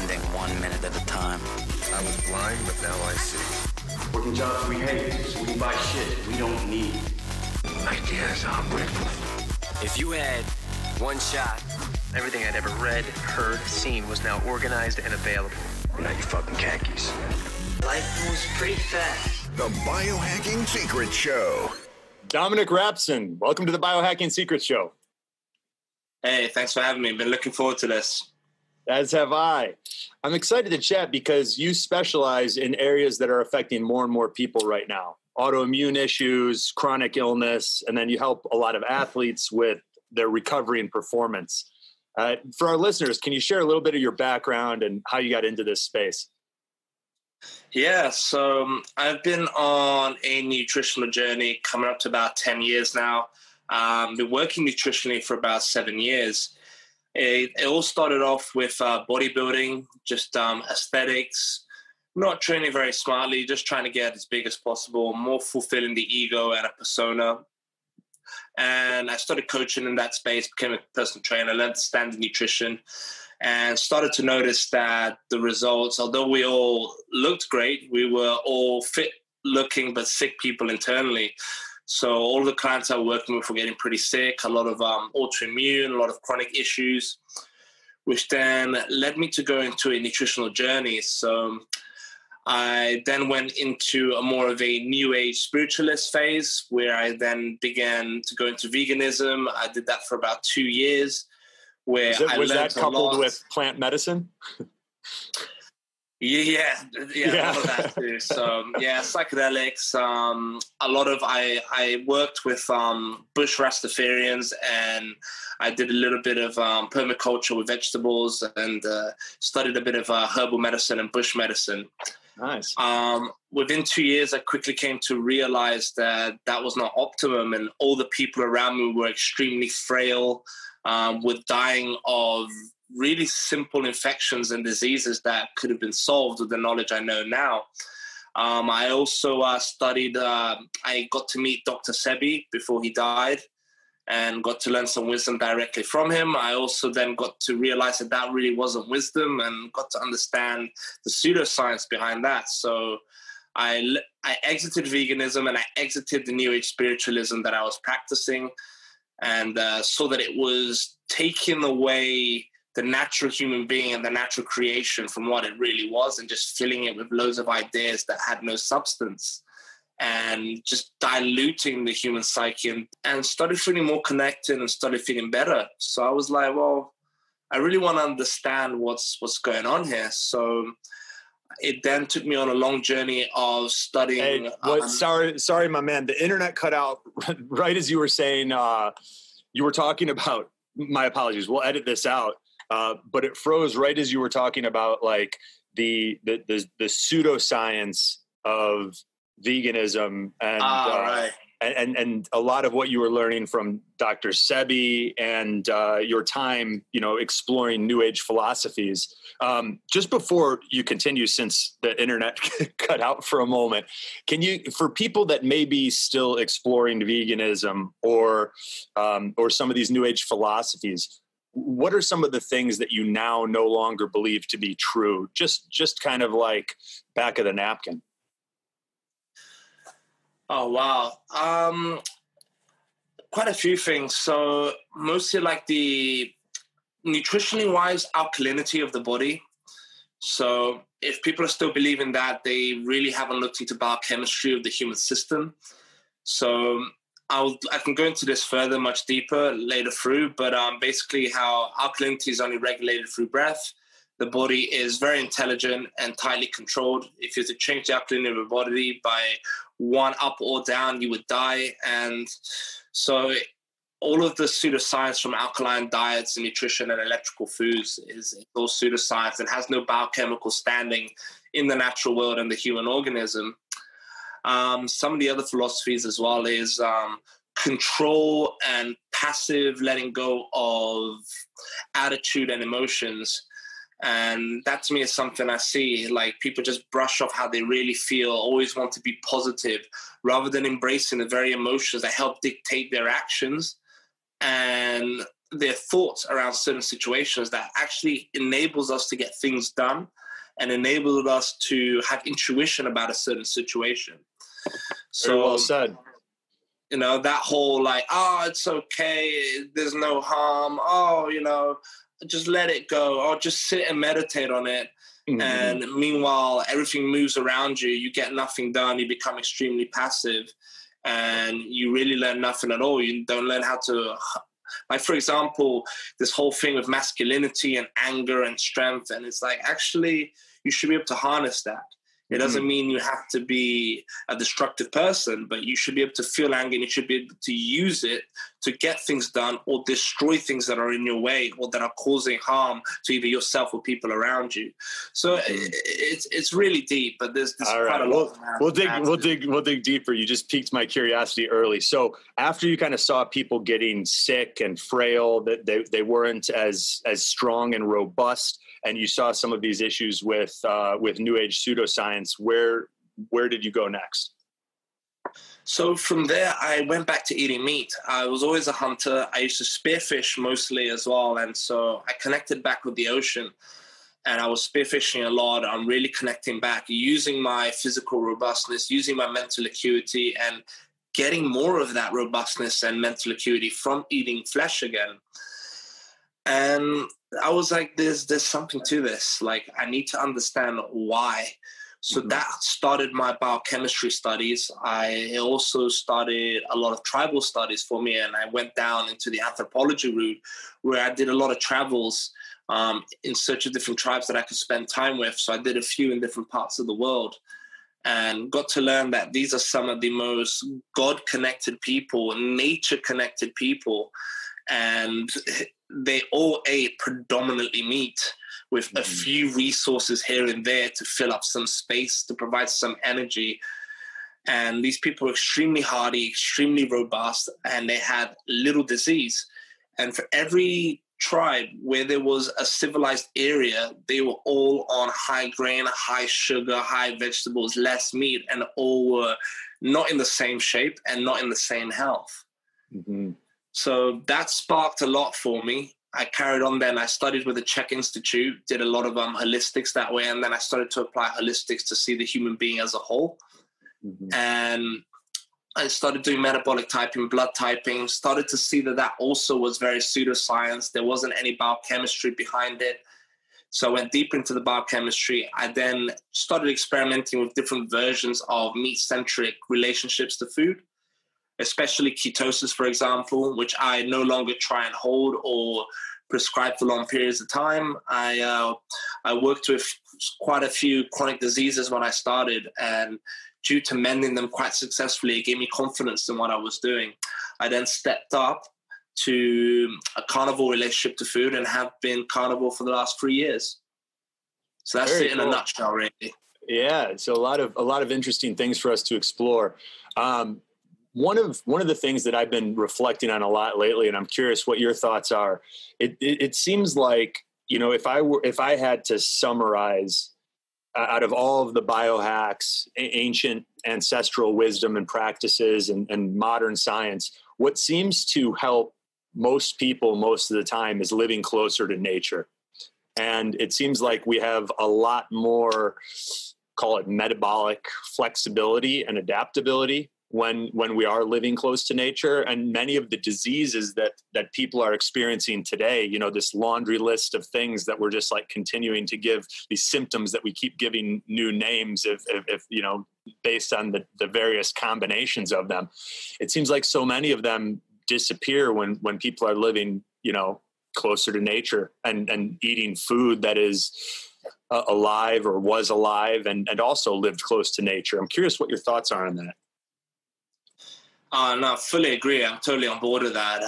ending 1 minute at a time. I was blind, but now I see. Working jobs we hate, so we can buy shit we don't need. Ideas are brittle. If you had one shot, everything I'd ever read, heard, seen was now organized and available. Now you fucking khakis. Life moves pretty fast. The Biohacking Secret Show. Dominic Rapson, welcome to the Biohacking Secret Show. Hey, thanks for having me. Been looking forward to this. As have I. I'm excited to chat because you specialize in areas that are affecting more and more people right now. Autoimmune issues, chronic illness, and then you help a lot of athletes with their recovery and performance. For our listeners, can you share a little bit of your background and how you got into this space? Yeah, so I've been on a nutritional journey coming up to about 10 years now. Been working nutritionally for about 7 years. It all started off with bodybuilding, just aesthetics, not training very smartly, just trying to get as big as possible, more fulfilling the ego and a persona. And I started coaching in that space, became a personal trainer, learned standard nutrition, and started to notice that the results, although we all looked great, we were all fit looking but sick people internally. So all the clients I was working with were getting pretty sick, a lot of autoimmune, a lot of chronic issues, which then led me to go into a nutritional journey. So I then went into a more of a new age spiritualist phase where I then began to go into veganism. I did that for about 2 years. Where was that coupled with plant medicine? Yeah, all of that too. So psychedelics. A lot of I worked with bush Rastafarians, and I did a little bit of permaculture with vegetables, and studied a bit of herbal medicine and bush medicine. Nice. Within 2 years, I quickly came to realize that that was not optimum, and all the people around me were extremely frail, with dying of really simple infections and diseases that could have been solved with the knowledge I know now. I also studied, I got to meet Dr. Sebi before he died and got to learn some wisdom directly from him. I also then got to realize that that really wasn't wisdom and got to understand the pseudoscience behind that. So I exited veganism and I exited the new age spiritualism that I was practicing, and saw that it was taking away the natural human being and the natural creation from what it really was, and just filling it with loads of ideas that had no substance, and just diluting the human psyche, and started feeling more connected and started feeling better. So I was like, well, I really want to understand what's going on here. So it then took me on a long journey of studying. Sorry, my man. The internet cut out right as you were saying, you were talking about, my apologies, we'll edit this out. But it froze right as you were talking about like the pseudoscience of veganism and a lot of what you were learning from Dr. Sebi and your time, exploring new age philosophies. Just before you continue, since the internet cut out for a moment, can you, for people that may be still exploring veganism or some of these new age philosophies, what are some of the things that you now no longer believe to be true? Just kind of like back of the napkin. Oh, wow. Quite a few things. So mostly like the nutritionally wise alkalinity of the body. So if people are still believing that, they really haven't looked into biochemistry of the human system. So I can go into this further, much deeper later through, but basically how alkalinity is only regulated through breath. The body is very intelligent and tightly controlled. If you were to change the alkalinity of your body by one up or down, you would die. And so all of the pseudoscience from alkaline diets and nutrition and electrical foods is all pseudoscience and has no biochemical standing in the natural world and the human organism. Some of the other philosophies as well is control and passive letting go of attitude and emotions. And that to me is something I see, like people just brush off how they really feel, always want to be positive, rather than embracing the very emotions that help dictate their actions. And their thoughts around certain situations that actually enables us to get things done and enabled us to have intuition about a certain situation. So, very well said. You know, that whole like, oh, it's okay, there's no harm, oh, you know, just let it go, or just sit and meditate on it. Mm-hmm. And meanwhile, everything moves around you, you get nothing done, you become extremely passive, and you really learn nothing at all. You don't learn how to, like, for example, this whole thing with masculinity and anger and strength, and it's like, actually, you should be able to harness that. It doesn't mean you have to be a destructive person, but you should be able to feel anger and you should be able to use it to get things done or destroy things that are in your way or that are causing harm to either yourself or people around you. So it's really deep, but there's all quite right. a lot. We'll dig deeper. You just piqued my curiosity early. So after you kind of saw people getting sick and frail, that they weren't as strong and robust, and you saw some of these issues with New Age pseudoscience, where did you go next? So from there, I went back to eating meat. I was always a hunter. I used to spearfish mostly as well. And so I connected back with the ocean, and I was spearfishing a lot. I'm really connecting back, using my physical robustness, using my mental acuity, and getting more of that robustness and mental acuity from eating flesh again. And I was like, there's something to this. Like, I need to understand why. So that started my biochemistry studies. I also started a lot of tribal studies for me, and I went down into the anthropology route, where I did a lot of travels in search of different tribes that I could spend time with. So I did a few in different parts of the world and got to learn that these are some of the most God-connected people, nature-connected people, and they all ate predominantly meat, with a few resources here and there to fill up some space, to provide some energy. And these people were extremely hardy, extremely robust, and they had little disease. And for every tribe where there was a civilized area, they were all on high grain, high sugar, high vegetables, less meat, and all were not in the same shape and not in the same health. Mm-hmm. So that sparked a lot for me. I carried on then. I studied with the Czech Institute, did a lot of holistics that way, and then I started to apply holistics to see the human being as a whole. Mm-hmm. And I started doing metabolic typing, blood typing, started to see that also was very pseudoscience. There wasn't any biochemistry behind it. So I went deeper into the biochemistry. I then started experimenting with different versions of meat-centric relationships to food, especially ketosis, for example, which I no longer try and hold or prescribe for long periods of time. I worked with quite a few chronic diseases when I started, and due to mending them quite successfully, it gave me confidence in what I was doing. I then stepped up to a carnivore relationship to food and have been carnivore for the last 3 years. So that's it in a nutshell, really. Yeah, so a lot of interesting things for us to explore. One of the things that I've been reflecting on a lot lately, and I'm curious what your thoughts are. It seems like, you know, if I had to summarize out of all of the biohacks, ancient ancestral wisdom and practices, and modern science, what seems to help most people most of the time is living closer to nature. And it seems like we have a lot more, call it metabolic flexibility and adaptability when we are living close to nature. And many of the diseases that people are experiencing today, you know, this laundry list of things that we're just like continuing to give these symptoms that we keep giving new names, if you know, based on the various combinations of them. It seems like so many of them disappear when people are living, you know, closer to nature and eating food that is alive or was alive and also lived close to nature. I'm curious what your thoughts are on that. No, fully agree. I'm totally on board with that.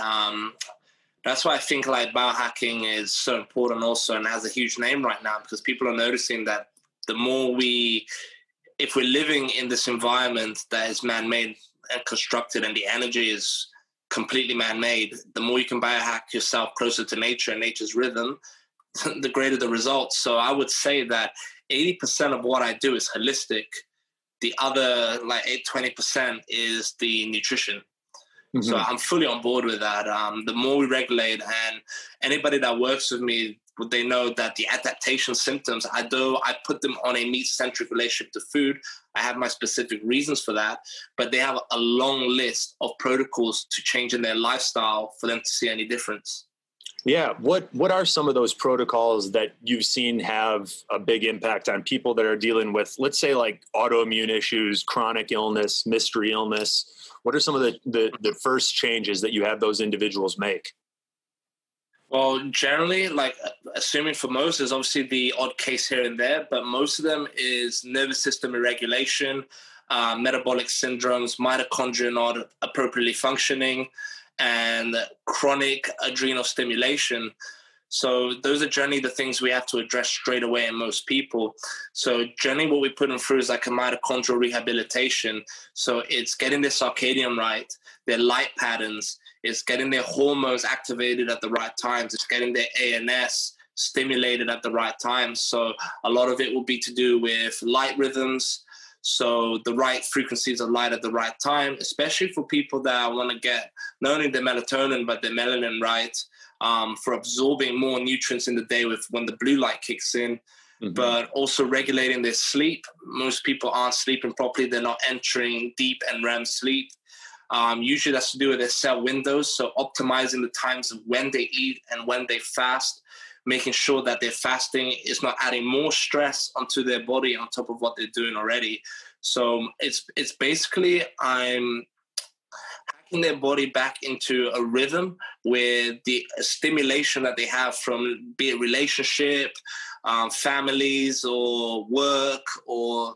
That's why I think like biohacking is so important also, and has a huge name right now, because people are noticing that the more if we're living in this environment that is man-made and constructed and the energy is completely man-made, the more you can biohack yourself closer to nature and nature's rhythm, the greater the results. So I would say that 80% of what I do is holistic. The other 20% is the nutrition. So I'm fully on board with that. The more we regulate, and anybody that works with me, they know that the adaptation symptoms, although I put them on a meat-centric relationship to food, I have my specific reasons for that, but they have a long list of protocols to change in their lifestyle for them to see any difference. Yeah. What are some of those protocols that you've seen have a big impact on people that are dealing with, let's say, like autoimmune issues, chronic illness, mystery illness? What are some of the first changes that you have those individuals make? Well, generally, like assuming for most, there's obviously the odd case here and there, but most of them is nervous system irregulation, metabolic syndromes, mitochondria not appropriately functioning, and chronic adrenal stimulation. So those are generally the things we have to address straight away in most people. So generally what we put them through is like a mitochondrial rehabilitation. So it's getting their circadian right, their light patterns, it's getting their hormones activated at the right times, it's getting their ANS stimulated at the right times. So a lot of it will be to do with light rhythms, so the right frequencies of light at the right time, especially for people that want to get not only their melatonin, but their melanin right, for absorbing more nutrients in the day with when the blue light kicks in, but also regulating their sleep. Most people aren't sleeping properly. They're not entering deep and REM sleep. Usually that's to do with their cell windows. So optimizing the times of when they eat and when they fast, making sure that their fasting is not adding more stress onto their body on top of what they're doing already. So it's basically I'm hacking their body back into a rhythm with the stimulation that they have from be it relationship, families or work or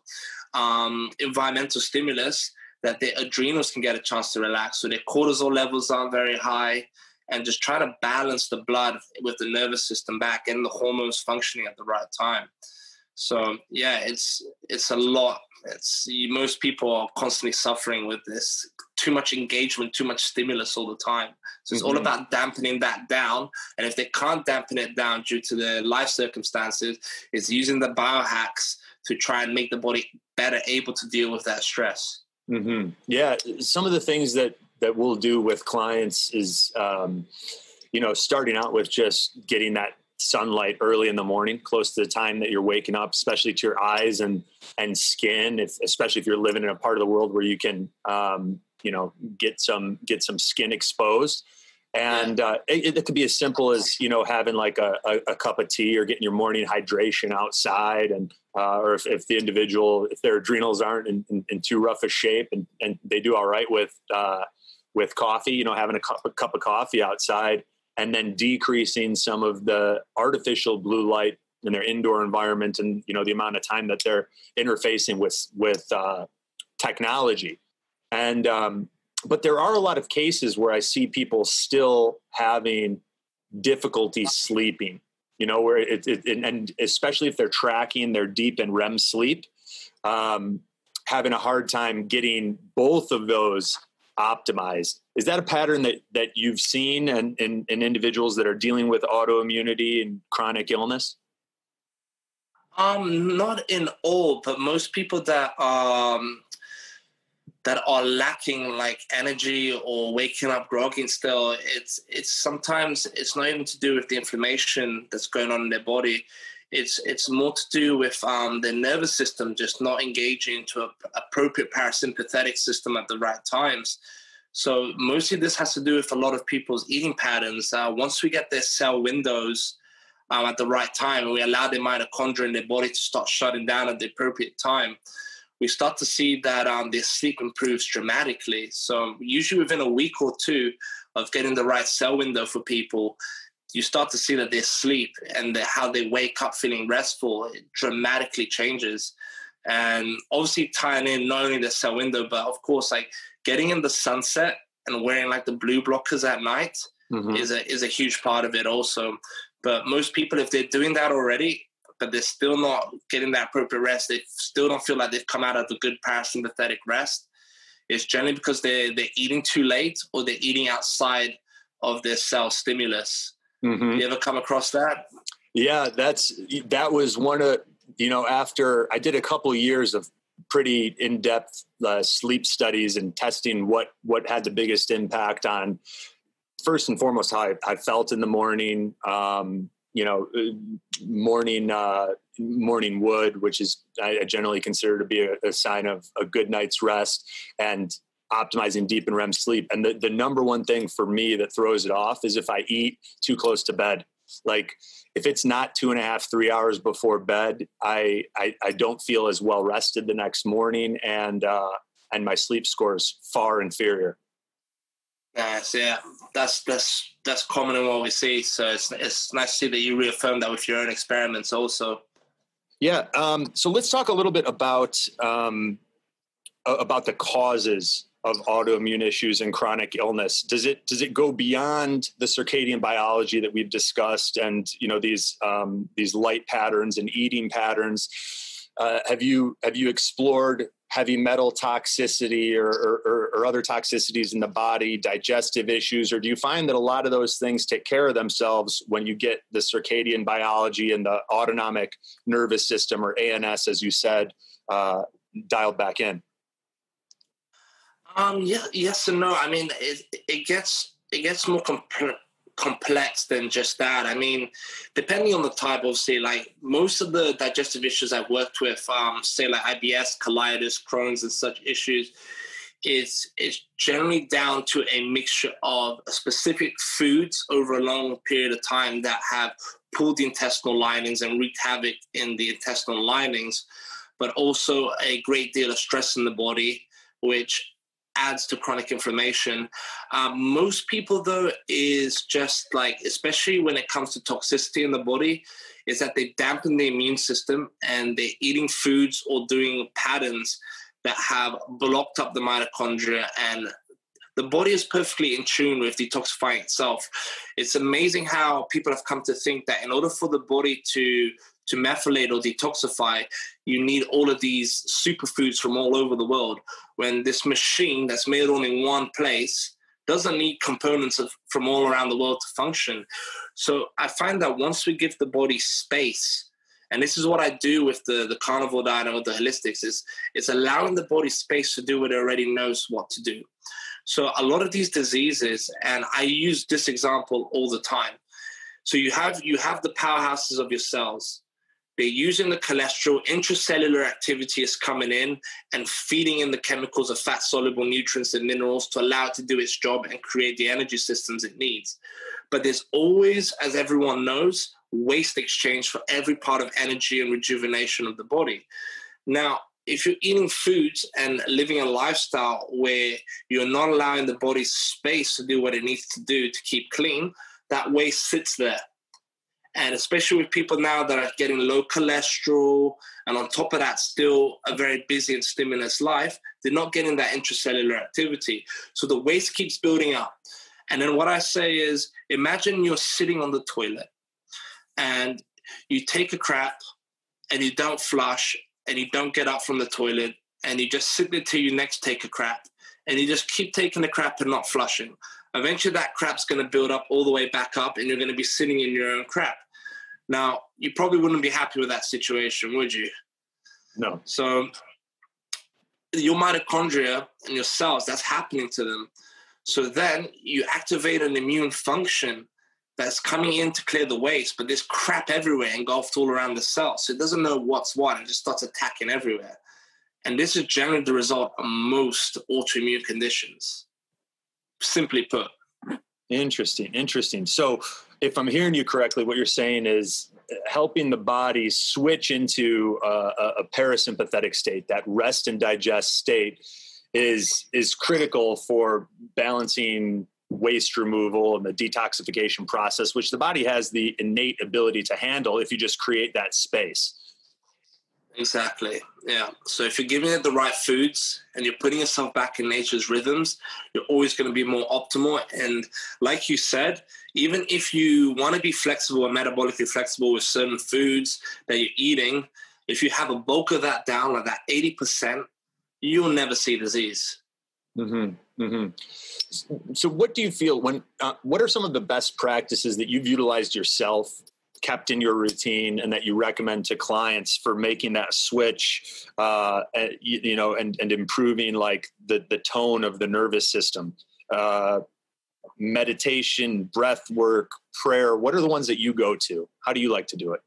environmental stimulus, that their adrenals can get a chance to relax. So their cortisol levels aren't very high, and just try to balance the blood with the nervous system back and the hormones functioning at the right time. So yeah, it's a lot. Most people are constantly suffering with this, too much engagement, too much stimulus all the time. So it's all about dampening that down. And if they can't dampen it down due to their life circumstances, it's using the biohacks to try and make the body better able to deal with that stress. Yeah. Some of the things that we'll do with clients is, starting out with just getting that sunlight early in the morning, close to the time that you're waking up, especially to your eyes and skin, especially if you're living in a part of the world where you can, get some skin exposed. And it could be as simple as, having like a cup of tea or getting your morning hydration outside. And, or if the individual, if their adrenals aren't in too rough a shape and they do all right with coffee, having a cup of coffee outside, and then decreasing some of the artificial blue light in their indoor environment and, the amount of time that they're interfacing with technology. And, but there are a lot of cases where I see people still having difficulty sleeping, where and especially if they're tracking their deep and REM sleep, having a hard time getting both of those optimized. Is that a pattern that you've seen in individuals that are dealing with autoimmunity and chronic illness? Not in all, but most people that are lacking like energy or waking up groggy still, it's sometimes it's not even to do with the inflammation that's going on in their body. It's more to do with the nervous system just not engaging into an appropriate parasympathetic system at the right times. So mostly this has to do with a lot of people's eating patterns. Once we get their cell windows at the right time and we allow their mitochondria in their body to start shutting down at the appropriate time, we start to see that their sleep improves dramatically. So usually within a week or two of getting the right cell window for people, you start to see that their sleep and how they wake up feeling restful, it dramatically changes. And obviously tying in not only the cell window, but of course, like getting in the sunset and wearing like the blue blockers at night is a huge part of it also. But most people, if they're doing that already, but they're still not getting that appropriate rest, they still don't feel like they've come out of the good parasympathetic rest, it's generally because they're eating too late or they're eating outside of their cell stimulus. You ever come across that? Yeah, that was one of, after I did a couple of years of pretty in-depth sleep studies and testing what had the biggest impact on, first and foremost, how I felt in the morning, morning wood, which is I generally consider to be a sign of a good night's rest, and optimizing deep and REM sleep. And the number one thing for me that throws it off is if I eat too close to bed. Like if it's not 2.5, 3 hours before bed, I don't feel as well rested the next morning, and my sleep score is far inferior. Nice, yeah, that's common in what we see. So it's nice to see that you reaffirm that with your own experiments also. Yeah. So let's talk a little bit about the causes of autoimmune issues and chronic illness. Does it go beyond the circadian biology that we've discussed, and these light patterns and eating patterns? Have you explored heavy metal toxicity or other toxicities in the body, digestive issues, or do you find that a lot of those things take care of themselves when you get the circadian biology and the autonomic nervous system, or ANS, as you said, dialed back in? Yes and no. I mean, it gets more complex than just that. I mean, depending on the type, obviously, like most of the digestive issues I've worked with, say like IBS, colitis, Crohn's, and such issues, is generally down to a mixture of specific foods over a long period of time that have pulled the intestinal linings and wreaked havoc in the intestinal linings, but also a great deal of stress in the body, which adds to chronic inflammation. Most people, though, is just like, especially when it comes to toxicity in the body, is that they dampen the immune system and they're eating foods or doing patterns that have blocked up the mitochondria, and the body is perfectly in tune with detoxifying itself. It's amazing how people have come to think that in order for the body to methylate or detoxify, you need all of these superfoods from all over the world, when this machine that's made all in one place doesn't need components from all around the world to function. So I find that once we give the body space, and this is what I do with the carnivore diet and with the holistics, is it's allowing the body space to do what it already knows what to do. So a lot of these diseases, and I use this example all the time. So you have the powerhouses of your cells. They're using the cholesterol, intracellular activity is coming in and feeding in the chemicals of fat-soluble nutrients and minerals to allow it to do its job and create the energy systems it needs. But there's always, as everyone knows, waste exchange for every part of energy and rejuvenation of the body. Now, if you're eating foods and living a lifestyle where you're not allowing the body space to do what it needs to do to keep clean, that waste sits there. And especially with people now that are getting low cholesterol, and on top of that, still a very busy and stimulus life, they're not getting that intracellular activity. So the waste keeps building up. And then what I say is, imagine you're sitting on the toilet and you take a crap and you don't flush and you don't get up from the toilet and you just sit there till you next take a crap and you just keep taking the crap and not flushing. Eventually that crap's going to build up all the way back up and you're going to be sitting in your own crap. Now, you probably wouldn't be happy with that situation, would you? No. So your mitochondria and your cells, that's happening to them. So then you activate an immune function that's coming in to clear the waste, but there's crap everywhere engulfed all around the cell. So it doesn't know what's what. It just starts attacking everywhere. And this is generally the result of most autoimmune conditions, simply put. Interesting. So if I'm hearing you correctly, what you're saying is helping the body switch into a parasympathetic state, that rest and digest state is critical for balancing waste removal and the detoxification process, which the body has the innate ability to handle if you just create that space. Exactly. Yeah. So if you're giving it the right foods and you're putting yourself back in nature's rhythms, you're always going to be more optimal. And like you said, even if you want to be flexible and metabolically flexible with certain foods that you're eating, if you have a bulk of that down, like that 80%, you'll never see disease. Mm-hmm. Mm-hmm. So what do you feel what are some of the best practices that you've utilized yourself kept in your routine and that you recommend to clients for making that switch, you know, and improving like the tone of the nervous system? Meditation, breath work, prayer. What are the ones that you go to? How do you like to do it?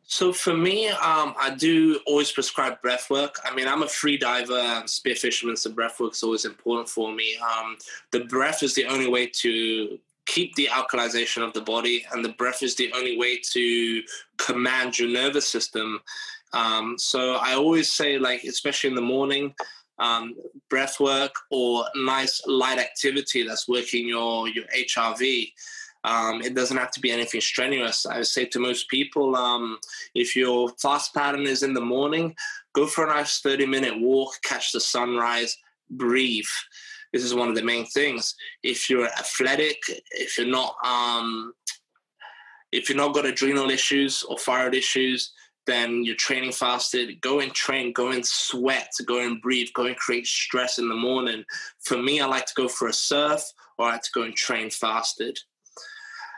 So for me, I do always prescribe breath work. I mean, I'm a free diver and spear fisherman, so breath work is always important for me. The breath is the only way to keep the alkalization of the body, and the breath is the only way to command your nervous system. So I always say, like, especially in the morning, breath work or nice light activity that's working your HRV. It doesn't have to be anything strenuous. I would say to most people, if your fast pattern is in the morning, go for a nice 30-minute walk, catch the sunrise, breathe. This is one of the main things. If you're athletic, if you're not got adrenal issues or thyroid issues, then you're training fasted. Go and train, go and sweat, go and breathe, go and create stress in the morning. For me, I like to go for a surf, or I like to go and train fasted.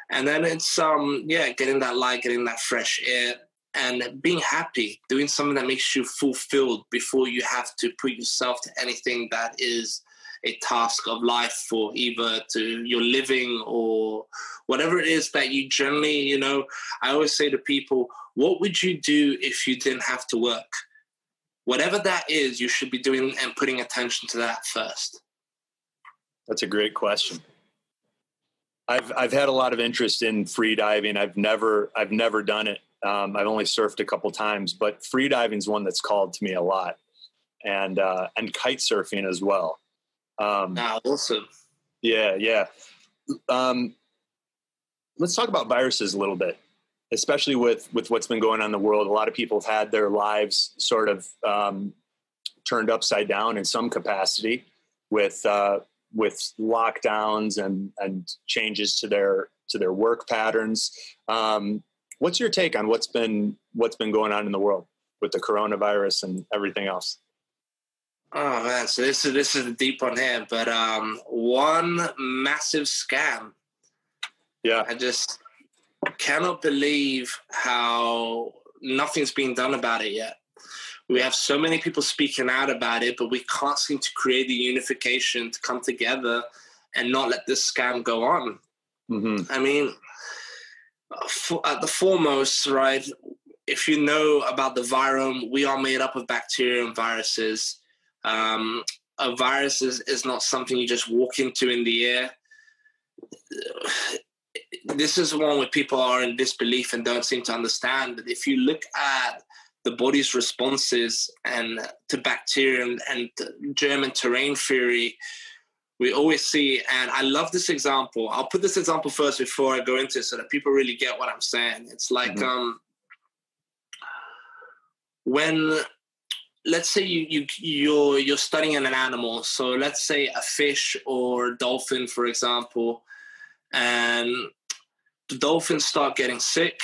And then it's, getting that light, getting that fresh air, and being happy, doing something that makes you fulfilled before you have to put yourself to anything that is a task of life, for either to your living or whatever it is that you generally, you know. I always say to people, what would you do if you didn't have to work? Whatever that is, you should be doing and putting attention to that first. That's a great question. I've had a lot of interest in free diving. I've never done it. I've only surfed a couple times, but free diving is one that's called to me a lot, and kite surfing as well. Awesome. Yeah. Let's talk about viruses a little bit, especially with what's been going on in the world. A lot of people have had their lives sort of turned upside down in some capacity with lockdowns and changes to their work patterns. What's your take on what's been going on in the world with the coronavirus and everything else? Oh man, so this is a deep one here, but one massive scam. Yeah, I just cannot believe how nothing's being done about it yet. We have so many people speaking out about it, but we can't seem to create the unification to come together and not let this scam go on. Mm-hmm. I mean, at the foremost, right, if you know about the virome, we are made up of bacteria and viruses. A virus is not something you just walk into in the air. This is one where people are in disbelief and don't seem to understand that if you look at the body's responses and to bacteria and germ and terrain theory, we always see, and I love this example. I'll put this example first before I go into it so that people really get what I'm saying. It's like when, let's say you're studying an animal. So let's say a fish or a dolphin, for example, and the dolphins start getting sick.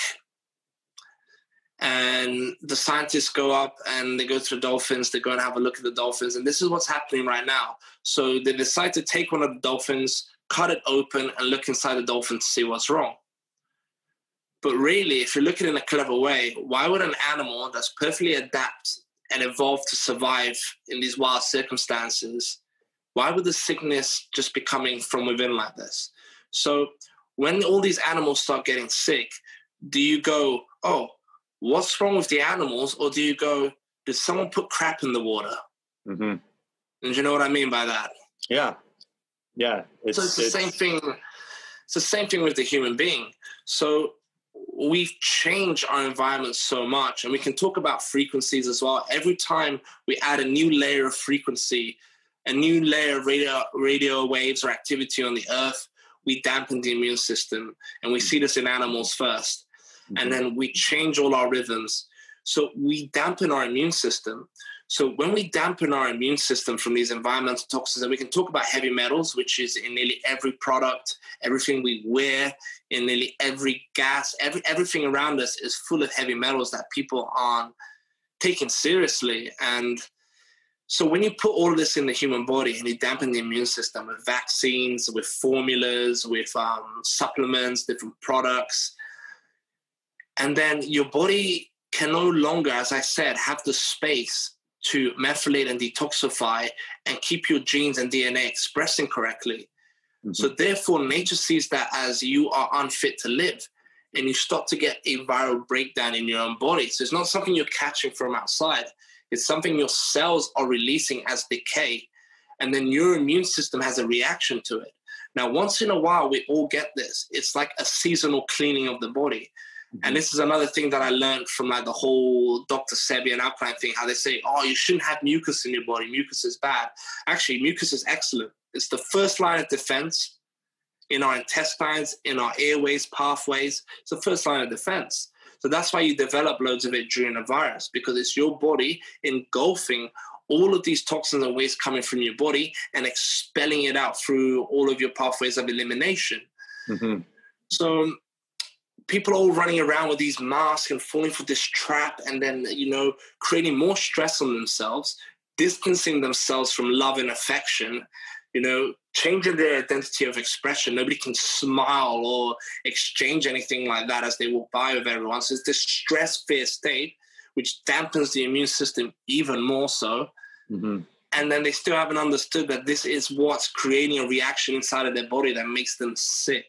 And the scientists go up and they go to the dolphins. They go and have a look at the dolphins. And this is what's happening right now. So they decide to take one of the dolphins, cut it open, and look inside the dolphin to see what's wrong. But really, if you look at it in a clever way, why would an animal that's perfectly adapted and evolved to survive in these wild circumstances, why would the sickness just be coming from within like this? So when all these animals start getting sick, do you go, oh, what's wrong with the animals? Or do you go, did someone put crap in the water? Mm-hmm. And you know what I mean by that? Yeah. It's the same thing. It's the same thing with the human being. So we've changed our environment so much, and we can talk about frequencies as well. Every time we add a new layer of frequency, a new layer of radio waves or activity on the earth, we dampen the immune system. And we see this in animals first. And then we change all our rhythms. So we dampen our immune system. So when we dampen our immune system from these environmental toxins, and we can talk about heavy metals, which is in nearly every product, everything we wear, in nearly every gas, everything around us is full of heavy metals that people aren't taking seriously. And so when you put all of this in the human body and you dampen the immune system with vaccines, with formulas, with supplements, different products, And then your body can no longer, as I said, have the space to methylate and detoxify and keep your genes and DNA expressing correctly. Mm-hmm. So therefore, nature sees that as you are unfit to live, and you start to get a viral breakdown in your own body. So it's not something you're catching from outside. It's something your cells are releasing as decay, and then your immune system has a reaction to it. Now, once in a while, we all get this. It's like a seasonal cleaning of the body. And this is another thing that I learned from like the whole Dr. Sebi and Alkaline thing, how they say, oh, you shouldn't have mucus in your body. Mucus is bad. Actually, mucus is excellent. It's the first line of defense in our intestines, in our airways, pathways. It's the first line of defense. So that's why you develop loads of it during a virus, because it's your body engulfing all of these toxins and waste coming from your body and expelling it out through all of your pathways of elimination. Mm-hmm. So people are all running around with these masks and falling for this trap, and then, you know, creating more stress on themselves, distancing themselves from love and affection, you know, changing their identity of expression. Nobody can smile or exchange anything like that as they walk by with everyone. So it's this stress, fear state, which dampens the immune system even more so. Mm-hmm. And then they still haven't understood that this is what's creating a reaction inside of their body that makes them sick.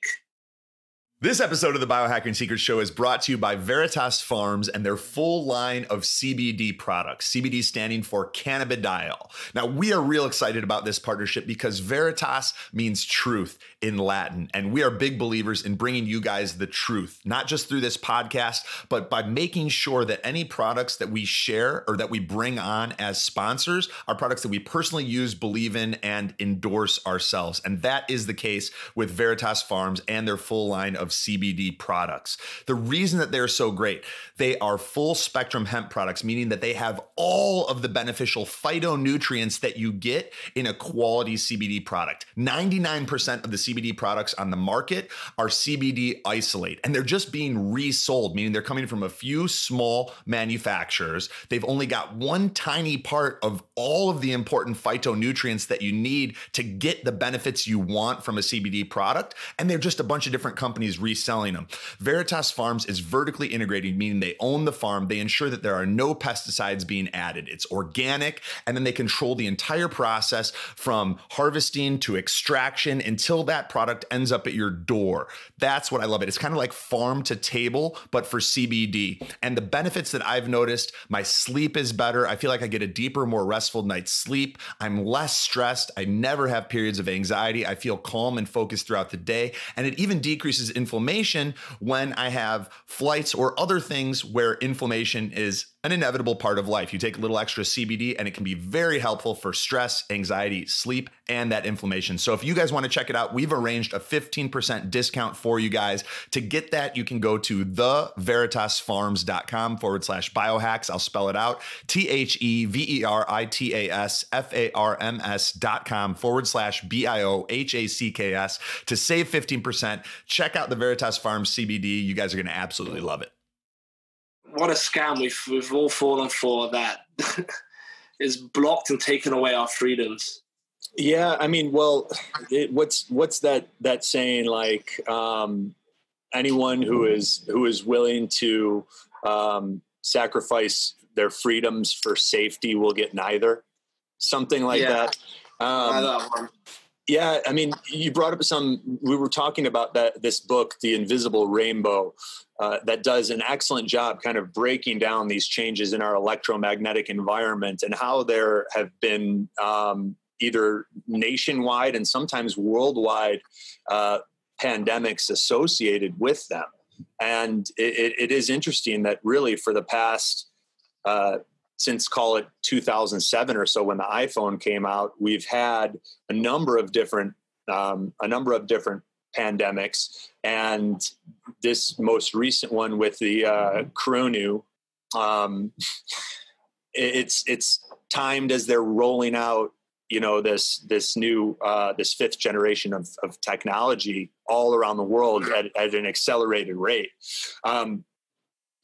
This episode of the Biohacking Secrets Show is brought to you by Veritas Farms and their full line of CBD products, CBD standing for cannabidiol. Now, we are real excited about this partnership because Veritas means truth in Latin, and we are big believers in bringing you guys the truth, not just through this podcast, but by making sure that any products that we share or that we bring on as sponsors are products that we personally use, believe in, and endorse ourselves. And that is the case with Veritas Farms and their full line of CBD products. The reason that they're so great, they are full spectrum hemp products, meaning that they have all of the beneficial phytonutrients that you get in a quality CBD product. 99% of the CBD products on the market are CBD isolate, and they're just being resold, meaning they're coming from a few small manufacturers. They've only got one tiny part of all of the important phytonutrients that you need to get the benefits you want from a CBD product, and they're just a bunch of different companies reselling them. Veritas Farms is vertically integrated, meaning they own the farm. They ensure that there are no pesticides being added. It's organic, and then they control the entire process from harvesting to extraction until that product ends up at your door. That's what I love it. It's kind of like farm to table, but for CBD. And the benefits that I've noticed, my sleep is better. I feel like I get a deeper, more restful night's sleep. I'm less stressed. I never have periods of anxiety. I feel calm and focused throughout the day. And it even decreases inflammation when I have flights or other things where inflammation is an inevitable part of life. You take a little extra CBD and it can be very helpful for stress, anxiety, sleep, and that inflammation. So if you guys want to check it out, we've arranged a 15% discount for you guys. To get that, you can go to theveritasfarms.com/biohacks. I'll spell it out. THEVERITASFARMS.com/BIOHACKS to save 15%. Check out the Veritas Farms CBD. You guys are going to absolutely love it. What a scam we've all fallen for, that is blocked and taken away our freedoms. Yeah, I mean, well, what's that saying? Like, anyone who is willing to sacrifice their freedoms for safety will get neither. Something like that. Yeah, I mean, you brought up we were talking about this book, The Invisible Rainbow, that does an excellent job kind of breaking down these changes in our electromagnetic environment and how there have been either nationwide and sometimes worldwide pandemics associated with them. And it is interesting that really for the past since, call it 2007 or so, when the iPhone came out, we've had a number of different pandemics, and this most recent one with the Corona, it's timed as they're rolling out, you know, this new this fifth generation of technology all around the world at an accelerated rate.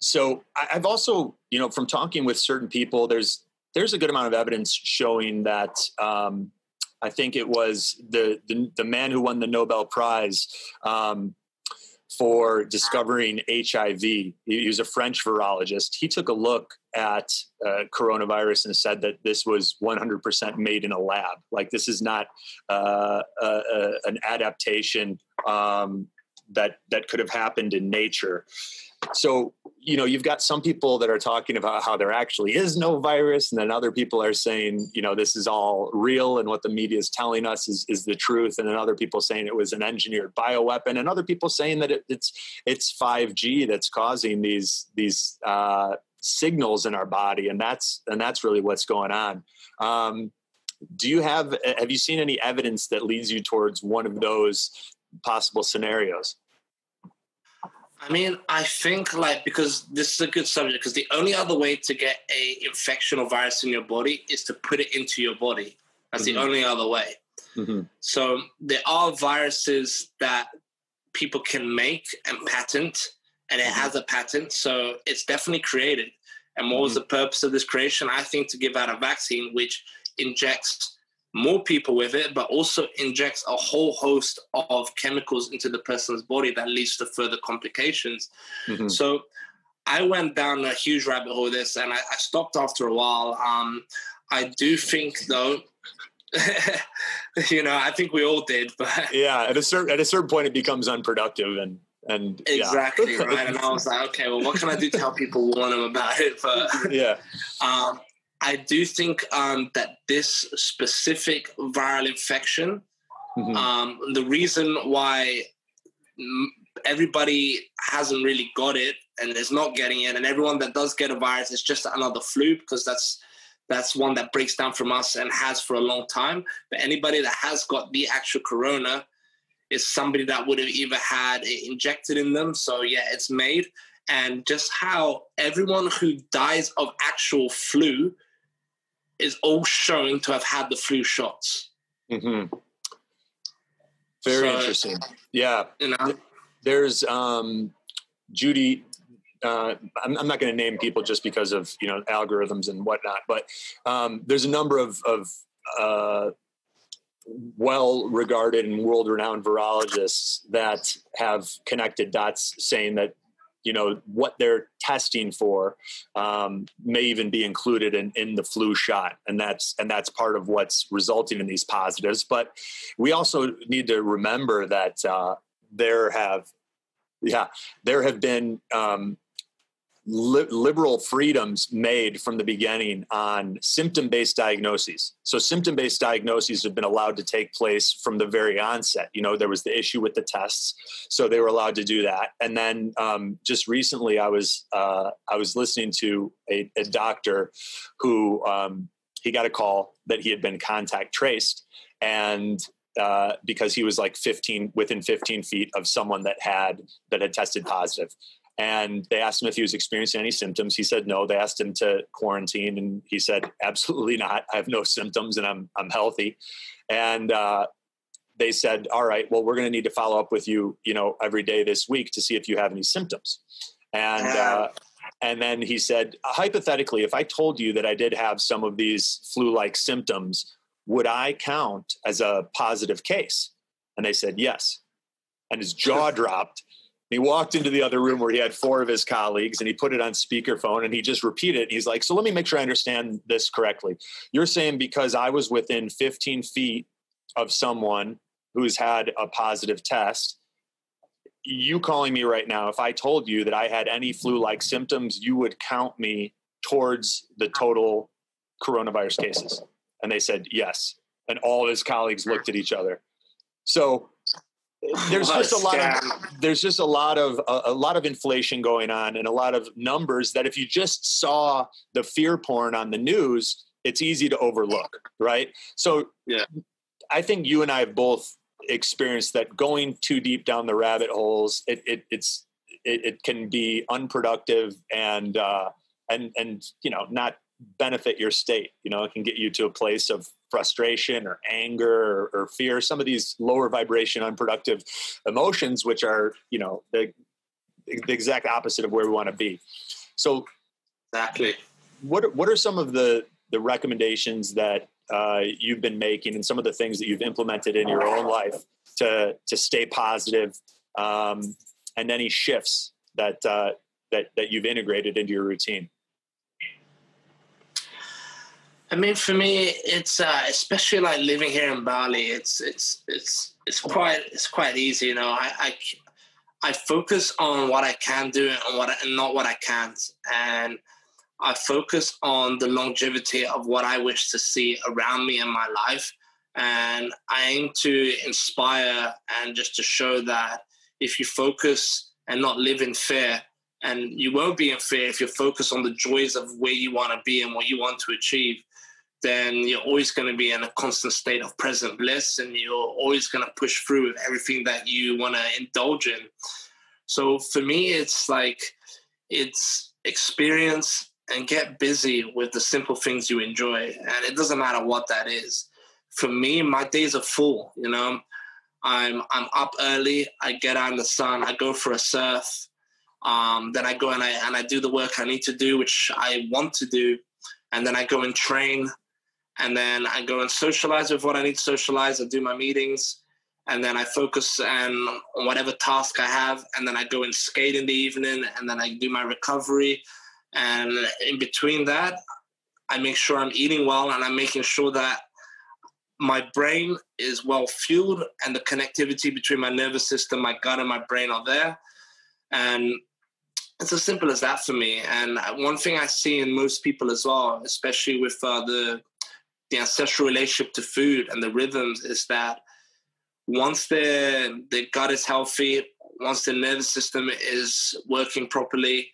So I've also, you know, from talking with certain people, there's a good amount of evidence showing that I think it was the man who won the Nobel Prize for discovering HIV. He was a French virologist. He took a look at coronavirus and said that this was 100% made in a lab. Like, this is not an adaptation that could have happened in nature. So, you know, you've got some people that are talking about how there actually is no virus, and then other people are saying, you know, this is all real and what the media is telling us is the truth. And then other people saying it was an engineered bioweapon, and other people saying that it's 5G that's causing these signals in our body, and that's really what's going on. Have you seen any evidence that leads you towards one of those possible scenarios? I mean, I think, like, because this is a good subject, because the only other way to get a infection or virus in your body is to put it into your body. That's the only other way. So there are viruses that people can make and patent, and it has a patent. So it's definitely created. And what was the purpose of this creation? I think to give out a vaccine which injects more people with it, but also injects a whole host of chemicals into the person's body that leads to further complications. So I went down a huge rabbit hole with this, and I stopped after a while. I do think, though, you know, I think we all did, but yeah, at a certain point, it becomes unproductive, and exactly yeah. right. And I was like, okay, well, what can I do to help people warn them about it? But yeah. I do think that this specific viral infection, the reason why everybody hasn't really got it and is not getting it, and everyone that does get a virus is just another flu, because that's one that breaks down from us and has for a long time. But anybody that has got the actual corona is somebody that would have either had it injected in them. So yeah, it's made. And just how everyone who dies of actual flu is all shown to have had the flu shots. Very interesting. Yeah. You know? There's Judy. I'm not going to name people just because of, you know, algorithms and whatnot, but there's a number of well-regarded and world-renowned virologists that have connected dots, saying that, you know, what they're testing for may even be included in the flu shot. And that's part of what's resulting in these positives. But we also need to remember that there have been liberal freedoms made from the beginning on symptom-based diagnoses. So symptom-based diagnoses have been allowed to take place from the very onset. You know, there was the issue with the tests, so they were allowed to do that. And then just recently, I was listening to a doctor who he got a call that he had been contact traced, and because he was like within 15 feet of someone that had tested positive. And they asked him if he was experiencing any symptoms. He said no. They asked him to quarantine, and he said, absolutely not. I have no symptoms, and I'm healthy. And they said, all right, well, we're going to need to follow up with you, you know, every day this week to see if you have any symptoms. And then he said, hypothetically, if I told you that I did have some of these flu-like symptoms, would I count as a positive case? And they said yes. And his jaw dropped. He walked into the other room where he had 4 of his colleagues, and he put it on speakerphone, and he just repeated it. He's like, so let me make sure I understand this correctly. You're saying because I was within 15 feet of someone who's had a positive test, you calling me right now, if I told you that I had any flu-like symptoms, you would count me towards the total coronavirus cases? And they said yes. And all of his colleagues looked at each other. So there's just a lot of inflation going on, and a lot of numbers that if you just saw the fear porn on the news, it's easy to overlook, right? So yeah, I think you and I have both experienced that going too deep down the rabbit holes, it can be unproductive and you know, not benefit your state. You know, it can get you to a place of frustration or anger or fear, some of these lower vibration, unproductive emotions, which are, you know, the exact opposite of where we want to be. So exactly. What are some of the recommendations that you've been making, and some of the things that you've implemented in your own life to stay positive, and and any shifts that you've integrated into your routine? I mean, for me, it's especially like living here in Bali. It's quite easy, you know. I focus on what I can do and not what I can't, and I focus on the longevity of what I wish to see around me in my life, and I aim to inspire and just to show that if you focus and not live in fear, and you won't be in fear if you focus on the joys of where you want to be and what you want to achieve, then you're always going to be in a constant state of present bliss, and you're always going to push through with everything that you want to indulge in. So for me, it's experience and get busy with the simple things you enjoy. And it doesn't matter what that is. For me, my days are full, you know. I'm up early. I get out in the sun. I go for a surf. Then I go and I do the work I need to do, which I want to do. And then I go and train. And then I go and socialize with what I need to socialize. I do my meetings, and then I focus on whatever task I have. And then I go and skate in the evening, and then I do my recovery. And in between that, I make sure I'm eating well, and I'm making sure that my brain is well fueled, and the connectivity between my nervous system, my gut, and my brain are there. And it's as simple as that for me. And one thing I see in most people as well, especially with the ancestral relationship to food and the rhythms, is that once their gut is healthy, once their nervous system is working properly,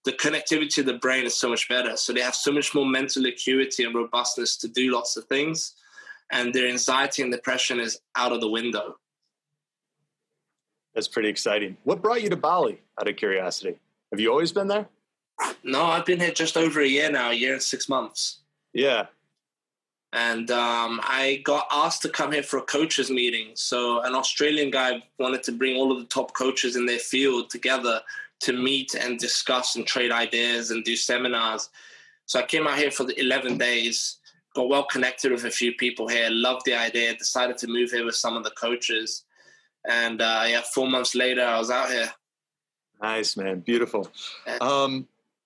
the connectivity to the brain is so much better. So they have so much more mental acuity and robustness to do lots of things, and their anxiety and depression is out of the window. That's pretty exciting. What brought you to Bali, out of curiosity? Have you always been there? No, I've been here just over a year now, a year and 6 months. Yeah. And I got asked to come here for a coaches meeting. So an Australian guy wanted to bring all of the top coaches in their field together to meet and discuss and trade ideas and do seminars. So I came out here for the 11 days, got well connected with a few people here, loved the idea, decided to move here with some of the coaches. And 4 months later, I was out here. Nice, man. Beautiful.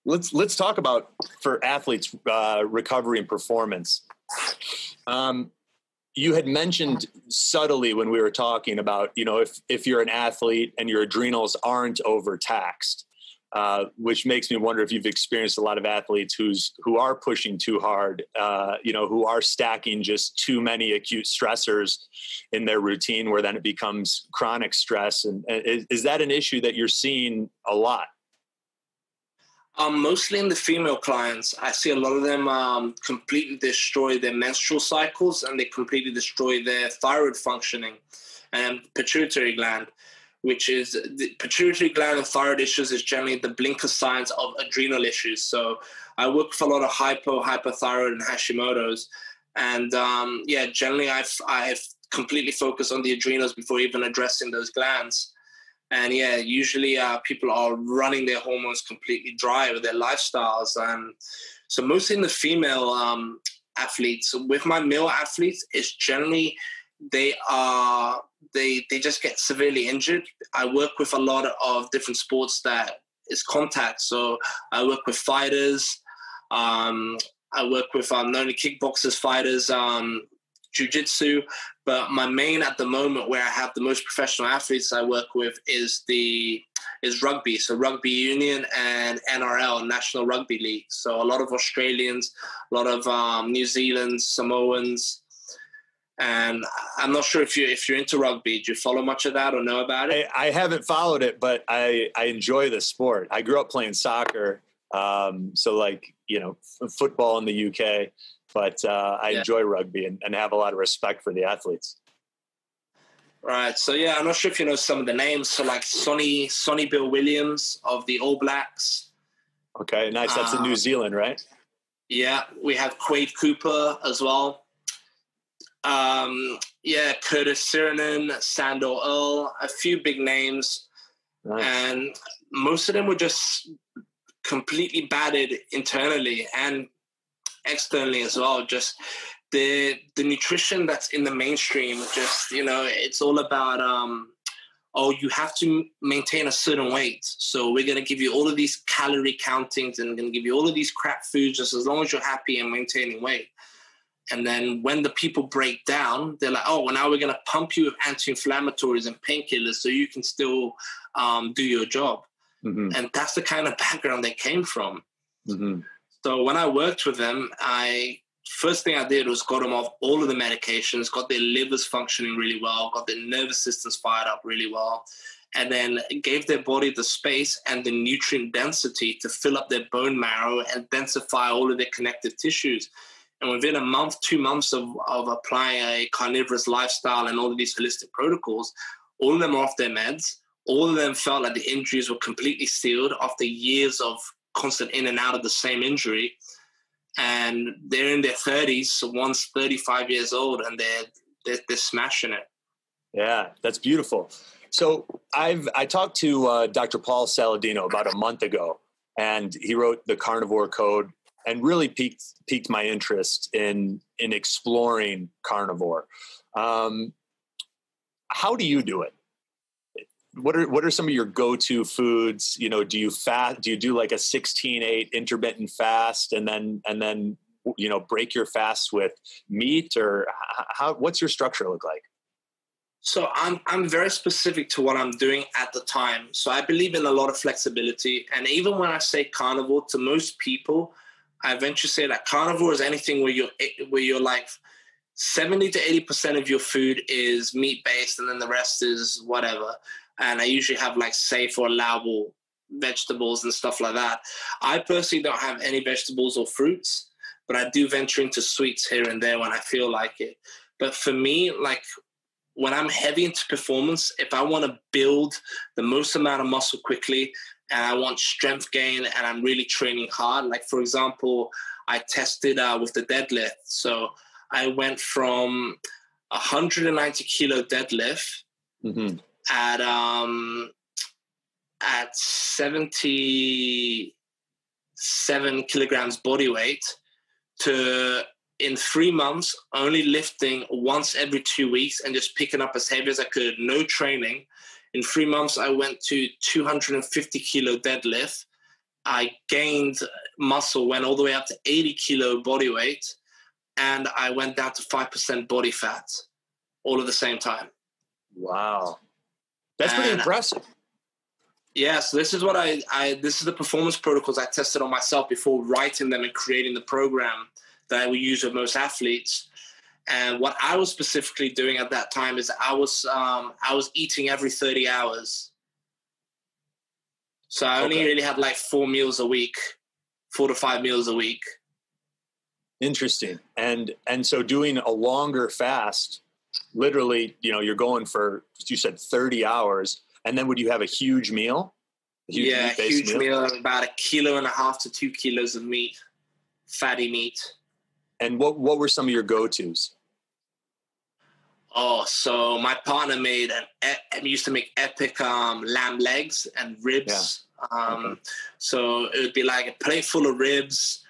Let's talk about, for athletes, recovery and performance. You had mentioned subtly when we were talking about, you know, if you're an athlete and your adrenals aren't overtaxed, which makes me wonder if you've experienced a lot of athletes who are pushing too hard, who are stacking just too many acute stressors in their routine, where then it becomes chronic stress. And is that an issue that you're seeing a lot? Mostly in the female clients. I see a lot of them completely destroy their menstrual cycles, and they completely destroy their thyroid functioning and pituitary gland, which is the pituitary gland and thyroid issues is generally the blinker signs of adrenal issues. So I work with a lot of hypothyroid and Hashimoto's. And generally I've completely focused on the adrenals before even addressing those glands. And usually people are running their hormones completely dry with their lifestyles. And so mostly in the female athletes. With my male athletes, it's generally they just get severely injured. I work with a lot of different sports that is contact. So I work with fighters. I work with not only kickboxers, fighters, jiu-jitsu, but my main at the moment where I have the most professional athletes I work with is rugby. So rugby union and NRL, National Rugby League. So a lot of Australians, a lot of New Zealanders, Samoans. And I'm not sure if you're into rugby. Do you follow much of that or know about it? I haven't followed it, but I enjoy the sport. I grew up playing soccer. Football in the UK. But I enjoy rugby and have a lot of respect for the athletes. Right. So, I'm not sure if you know some of the names. So, like Sonny Bill Williams of the All Blacks. Okay, nice. That's in New Zealand, right? Yeah. We have Quade Cooper as well. Curtis Sirenen, Sandor Earl, a few big names. Nice. And most of them were just completely battered internally and externally as well. Just the nutrition that's in the mainstream, just, it's all about oh, you have to maintain a certain weight. So we're going to give you all of these calorie countings and going to give you all of these crap foods just as long as you're happy and maintaining weight. And then when the people break down, they're like, oh, well, now we're going to pump you with anti-inflammatories and painkillers so you can still do your job. Mm-hmm. And that's the kind of background they came from. Mm-hmm. So when I worked with them, first thing I did was got them off all of the medications, got their livers functioning really well, got their nervous systems fired up really well, and then gave their body the space and the nutrient density to fill up their bone marrow and densify all of their connective tissues. And within a month, 2 months of applying a carnivorous lifestyle and all of these holistic protocols, all of them are off their meds. All of them felt like the injuries were completely sealed after years of constant in and out of the same injury. And they're in their 30s, so one's 35 years old, and they're smashing it. Yeah, that's beautiful. So I talked to Dr. Paul Saladino about a month ago, and he wrote the Carnivore Code and really piqued my interest in exploring carnivore. How do you do it? What are some of your go-to foods? You know, do you do like a 16/8 intermittent fast and then you know, break your fast with meat, or what's your structure look like? So I'm very specific to what I'm doing at the time. So I believe in a lot of flexibility. And even when I say carnivore, to most people, I eventually say that carnivore is anything where you're like 70 to 80% of your food is meat-based and then the rest is whatever. And I usually have like safe or allowable vegetables and stuff like that. I personally don't have any vegetables or fruits, but I do venture into sweets here and there when I feel like it. But for me, like when I'm heavy into performance, if I want to build the most amount of muscle quickly and I want strength gain and I'm really training hard, like for example, I tested with the deadlift. So I went from 190 kilo deadlift mm-hmm. at 77 kilograms body weight to, in 3 months, only lifting once every 2 weeks and just picking up as heavy as I could, no training. In 3 months, I went to 250 kilo deadlift. I gained muscle, went all the way up to 80 kilo body weight, and I went down to 5% body fat all at the same time. Wow. That's pretty impressive. Yeah, so this is what this is the performance protocols I tested on myself before writing them and creating the program that I will use with most athletes. And what I was specifically doing at that time is I was eating every 30 hours. So I only really had like 4 meals a week, 4 to 5 meals a week. Interesting. And so doing a longer fast, literally, you know, you're going for, you said 30 hours, and then would you have a huge meal? Huge meal, about 1.5 kilos to 2 kilos of meat, fatty meat. And what were some of your go-tos? Oh, so my partner used to make epic lamb legs and ribs. Yeah. So it would be like a plate full of ribs,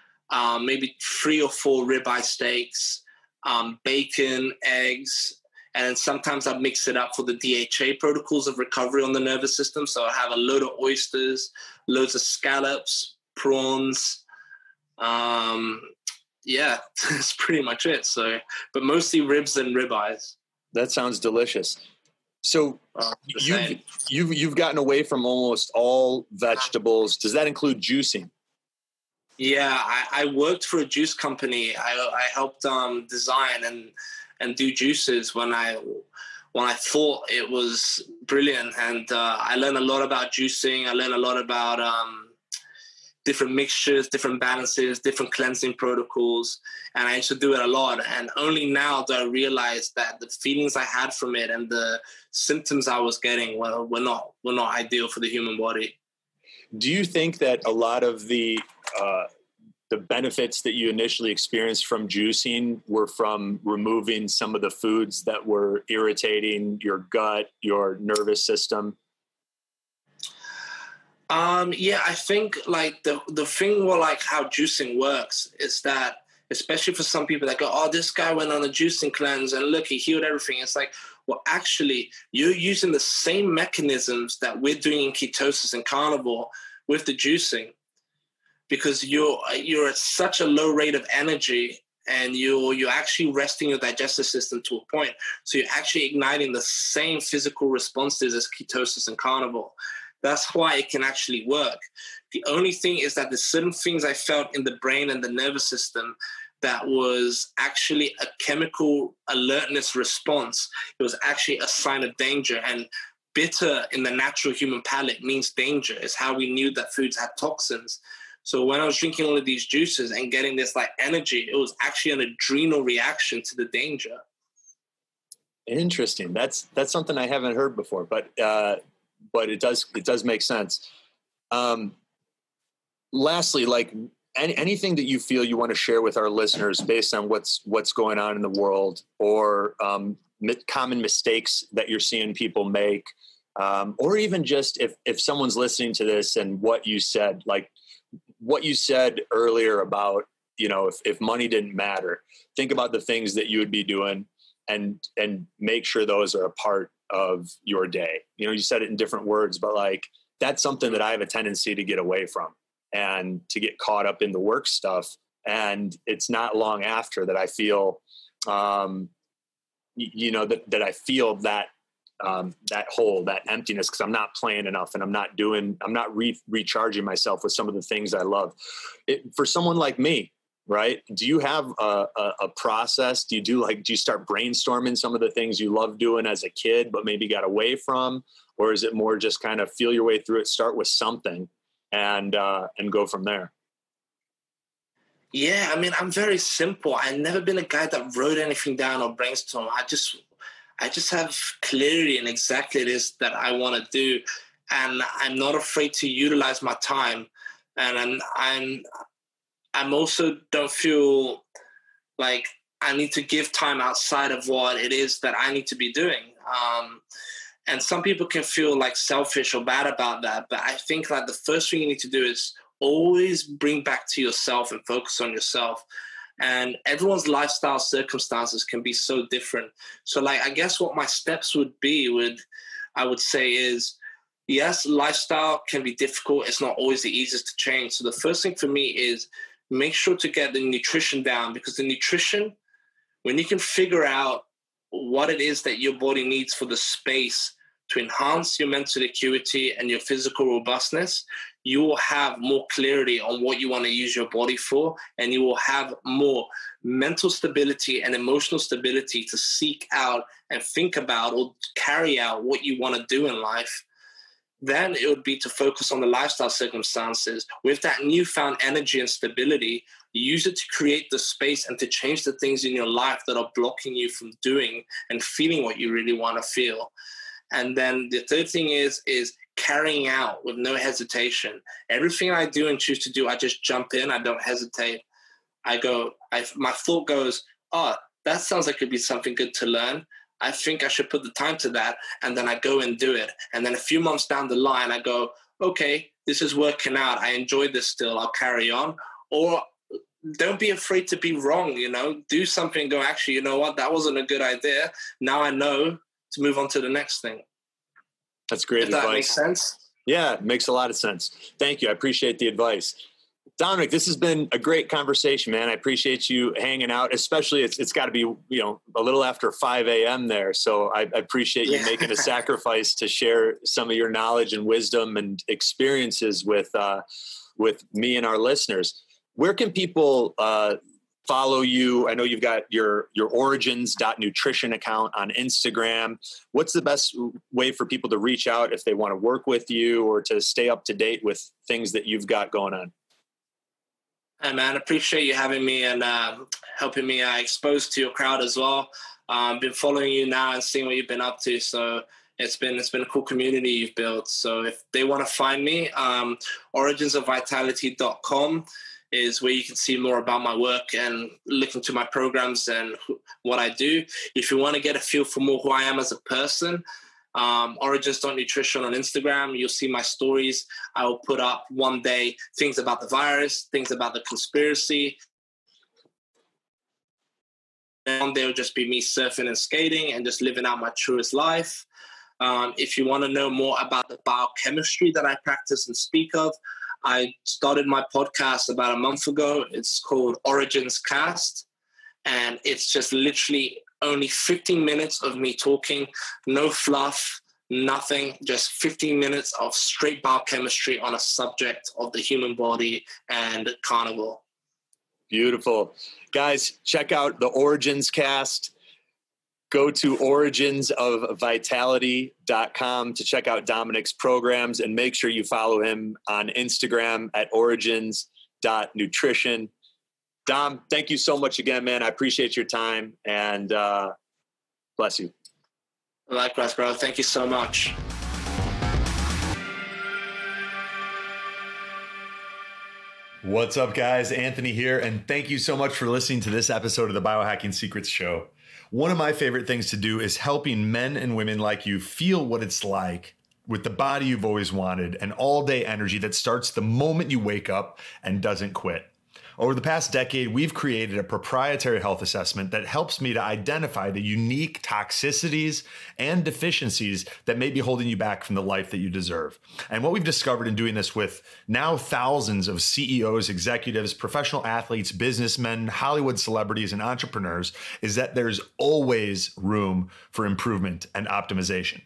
maybe 3 or 4 ribeye steaks, bacon, eggs, and then sometimes I'd mix it up for the DHA protocols of recovery on the nervous system. So I have a load of oysters, loads of scallops, prawns. Yeah, that's pretty much it. So, but mostly ribs and ribeyes. That sounds delicious. So you've gotten away from almost all vegetables. Does that include juicing? Yeah, I worked for a juice company. I helped design and do juices when I thought it was brilliant. And I learned a lot about juicing. I learned a lot about different mixtures, different balances, different cleansing protocols. And I used to do it a lot. And only now do I realize that the feelings I had from it and the symptoms I was getting were not ideal for the human body. Do you think that a lot of the benefits that you initially experienced from juicing were from removing some of the foods that were irritating your gut, your nervous system? Yeah, I think like the thing with like how juicing works is that, especially for some people that go, oh, this guy went on a juicing cleanse and look, he healed everything. It's like, well, actually, you're using the same mechanisms that we're doing in ketosis and carnivore with the juicing, because you're at such a low rate of energy, and you're actually resting your digestive system to a point. So you're actually igniting the same physical responses as ketosis and carnivore. That's why it can actually work. The only thing is that there's certain things I felt in the brain and the nervous system that was actually a chemical alertness response. It was actually a sign of danger. And bitter in the natural human palate means danger. It's how we knew that foods had toxins. So when I was drinking all of these juices and getting this like energy, it was actually an adrenal reaction to the danger. Interesting. That's something I haven't heard before, but it does make sense. Lastly, like anything that you feel you want to share with our listeners based on what's going on in the world, or common mistakes that you're seeing people make, or even just if someone's listening to this and what you said earlier about, if money didn't matter, think about the things that you would be doing and make sure those are a part of your day. You said it in different words, but like, that's something that I have a tendency to get away from and to get caught up in the work stuff. And it's not long after that I feel, that I feel that hole, that emptiness, because I'm not playing enough and I'm not recharging myself with some of the things I love. For someone like me, right? Do you have a process? Do you start brainstorming some of the things you loved doing as a kid, but maybe got away from? Or is it more just kind of feel your way through it, start with something and go from there? Yeah, I mean, I'm very simple. I've never been a guy that wrote anything down or brainstormed. I just have clarity in exactly it is that I want to do. And I'm not afraid to utilize my time. And I'm also don't feel like I need to give time outside of what it is that I need to be doing. And some people can feel like selfish or bad about that. But I think like the first thing you need to do is always bring back to yourself and focus on yourself. And everyone's lifestyle circumstances can be so different. So like, I guess what my steps would be I would say is, yes, lifestyle can be difficult. It's not always the easiest to change. So the first thing for me is make sure to get the nutrition down, because the nutrition, when you can figure out what it is that your body needs for the space to enhance your mental acuity and your physical robustness, you will have more clarity on what you want to use your body for, and you will have more mental stability and emotional stability to seek out and think about or carry out what you want to do in life. Then it would be to focus on the lifestyle circumstances. With that newfound energy and stability, use it to create the space and to change the things in your life that are blocking you from doing and feeling what you really want to feel. And then the third thing is carrying out with no hesitation. Everything I do and choose to do, I just jump in. I don't hesitate. My thought goes, that sounds like it could be something good to learn. I think I should put the time to that. And then I go and do it. And then a few months down the line, I go, okay, this is working out. I enjoy this still. I'll carry on. Or don't be afraid to be wrong, do something and go, actually, you know what? That wasn't a good idea. Now I know to move on to the next thing. That's great advice. That makes sense? Yeah, it makes a lot of sense. Thank you. I appreciate the advice. Dominic, this has been a great conversation, man. I appreciate you hanging out, especially it's got to be, a little after 5 a.m. there. So I appreciate you making a sacrifice to share some of your knowledge and wisdom and experiences with me and our listeners. Where can people follow you? I know you've got your origins.nutrition account on Instagram. What's the best way for people to reach out if they want to work with you or to stay up to date with things that you've got going on? Hey, man, appreciate you having me and helping me expose to your crowd as well. I've been following you now and seeing what you've been up to. So it's been a cool community you've built. So if they want to find me, originsofvitality.com is where you can see more about my work and look into my programs and what I do. If you want to get a feel for more who I am as a person, origins.nutrition on Instagram. You'll see my stories. I will put up one day things about the virus, things about the conspiracy, on there will just be me surfing and skating and just living out my truest life. If you want to know more about the biochemistry that I practice and speak of, I started my podcast about a month ago. It's called Origins Cast, and it's just literally only 15 minutes of me talking, no fluff, nothing, just 15 minutes of straight biochemistry on a subject of the human body and carnivore. Beautiful. Guys, check out the Origins Cast. Go to originsofvitality.com to check out Dominic's programs, and make sure you follow him on Instagram at origins.nutrition. Dom, thank you so much again, man. I appreciate your time, and bless you. Likewise, bro. Thank you so much. What's up, guys? Anthony here, and thank you so much for listening to this episode of the Biohacking Secrets Show. One of my favorite things to do is helping men and women like you feel what it's like with the body you've always wanted and all-day energy that starts the moment you wake up and doesn't quit. Over the past decade, we've created a proprietary health assessment that helps me to identify the unique toxicities and deficiencies that may be holding you back from the life that you deserve. And what we've discovered in doing this with now thousands of CEOs, executives, professional athletes, businessmen, Hollywood celebrities, and entrepreneurs is that there's always room for improvement and optimization.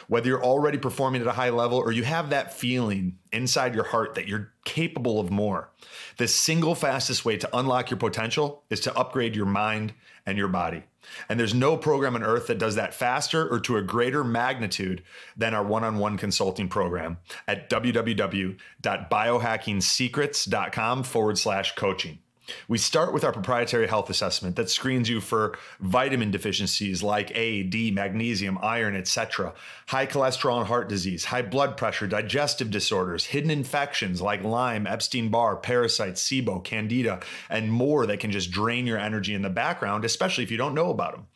Whether you're already performing at a high level or you have that feeling inside your heart that you're capable of more, the single fastest way to unlock your potential is to upgrade your mind and your body. And there's no program on earth that does that faster or to a greater magnitude than our one-on-one consulting program at www.biohackingsecrets.com/coaching. We start with our proprietary health assessment that screens you for vitamin deficiencies like A, D, magnesium, iron, etc., high cholesterol and heart disease, high blood pressure, digestive disorders, hidden infections like Lyme, Epstein-Barr, parasites, SIBO, Candida, and more that can just drain your energy in the background, especially if you don't know about them.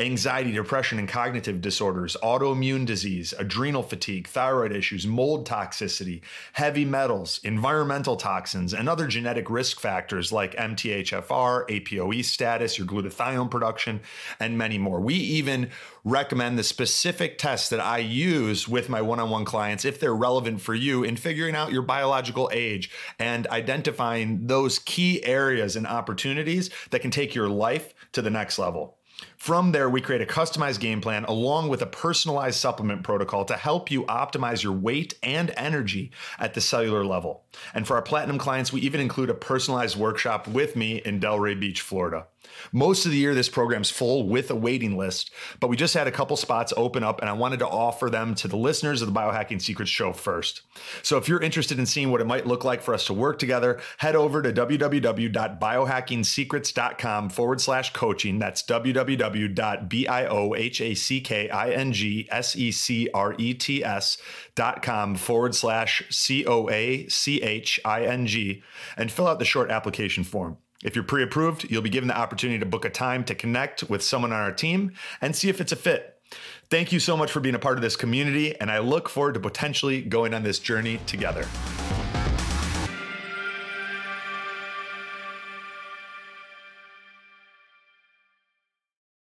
Anxiety, depression, and cognitive disorders, autoimmune disease, adrenal fatigue, thyroid issues, mold toxicity, heavy metals, environmental toxins, and other genetic risk factors like MTHFR, APOE status, your glutathione production, and many more. We even recommend the specific tests that I use with my one-on-one clients if they're relevant for you in figuring out your biological age and identifying those key areas and opportunities that can take your life to the next level. From there, we create a customized game plan along with a personalized supplement protocol to help you optimize your weight and energy at the cellular level. And for our platinum clients, we even include a personalized workshop with me in Delray Beach, Florida. Most of the year, this program's full with a waiting list, but we just had a couple spots open up and I wanted to offer them to the listeners of the Biohacking Secrets Show first. So if you're interested in seeing what it might look like for us to work together, head over to www.biohackingsecrets.com/coaching. That's www.biohackingsecrets.com/COACHING and fill out the short application form. If you're pre-approved, you'll be given the opportunity to book a time to connect with someone on our team and see if it's a fit. Thank you so much for being a part of this community, and I look forward to potentially going on this journey together.